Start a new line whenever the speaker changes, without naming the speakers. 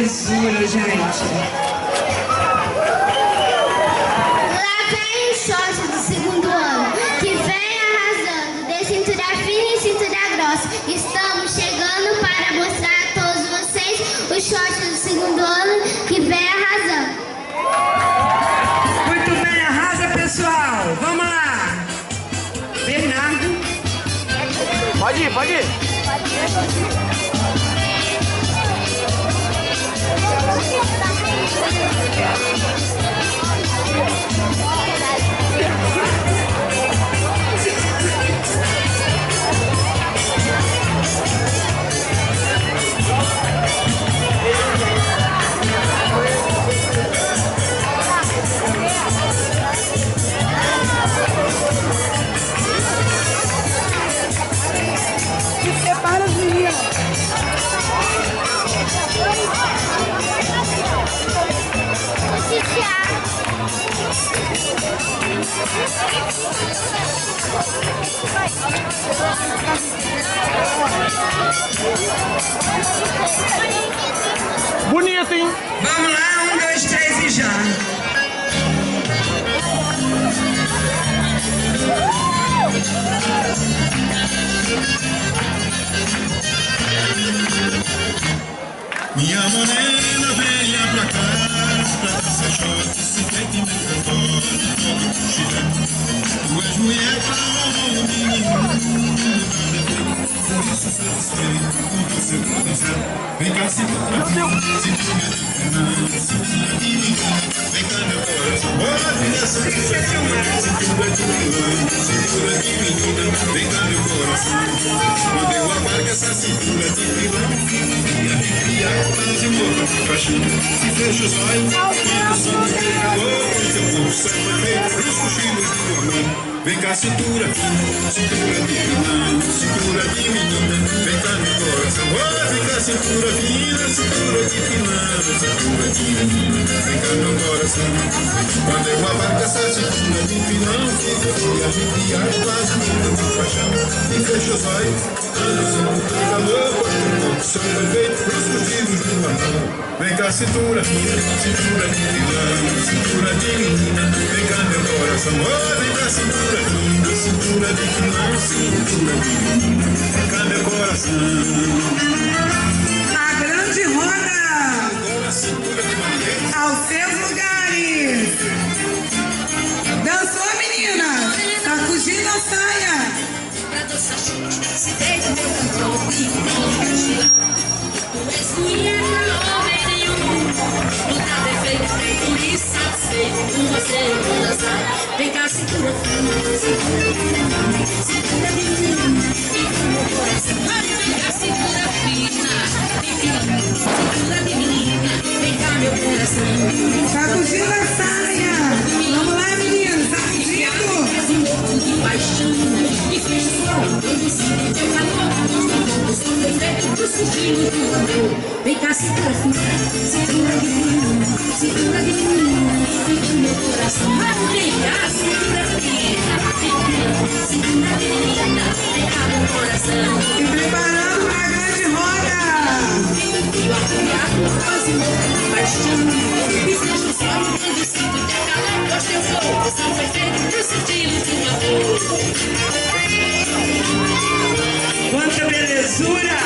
belezura, gente.
Lá vem o short do segundo ano, que vem arrasando, de cintura fina e cintura grossa. Estamos chegando para mostrar a todos vocês o short do segundo ano, que vem arrasando.
Muito bem, arrasa, pessoal. Vamos lá. Bernardo.
Pode ir, pode ir.
Separa as meninas.
Bonito, hein?
Vamos lá, 1, 2, 3 e já.
Minha morena, venha pra cá, pra dançar shot, se feito em meu cantório, todo cochilando. Tu és mulher pra honrar o menino, por isso satisfeito, com teu seu potencial. Vem cá, cintura de cintura de menina, vem cá meu coração, pode nessa cintura de vilão, cintura de menina, vem cá meu coração. Quando eu amargo essa cintura de vilão, e arrepia, de boca de paixão. Se fecha os olhos, e o som do teu calor, e teu corpo sai perfeito pros cochilos do amor. Vem cá, cintura fina, cintura de vilão, cintura de menina, vem cá no coração. Oh, vem cá, cintura fina, cintura de vilão, cintura de menina, vem cá no coração. Quando eu abarco essa cintura de vilão, fica e arrepiar, quase muda de paixão. E fecha os olhos, o som do teu calor, o teu corpo sai perfeito pros cochilos do amor. Vem cá, cintura fina, cintura de vilão, cintura de menina, vem cá meu coração. Oh, vem cá, cintura fina, cintura de vilão, cintura de menina, vem cá meu coração.
A grande roda.
Agora a cintura de Maria.
Aos seus lugares. Dançou, menina. Sacudindo a saia.
Pra dançar chute, se deita meu cantor e não. Tu és mulher pra homem nenhum. Não tá perfeito, por isso aceito. Com você eu vou dançar. Vem cá, cintura fina, cintura de menina, cintura de menina, fica no meu coração. Vem cá, cintura fina, cintura de menina, vem cá meu coração.
Sacudindo a saia. Vamos lá, menina. Sacudindo.
És um louco de paixão. E fecha o sol, quando sinto teu calor. Eu sou perfeito pro sigilo do amor. Vem cá, cintura fina, cintura de menina, cintura de menina, fica no meu coração. Vem cá, cintura fina, cintura de menina, vem cá meu coração.
E preparando para a grande roda.
Fico arruiado, quase louco de paixão. E fecha os olhos quando sinto teu calor. Pois teu corpo são perfeitos pro sigilo do amor.
Quanta belezura!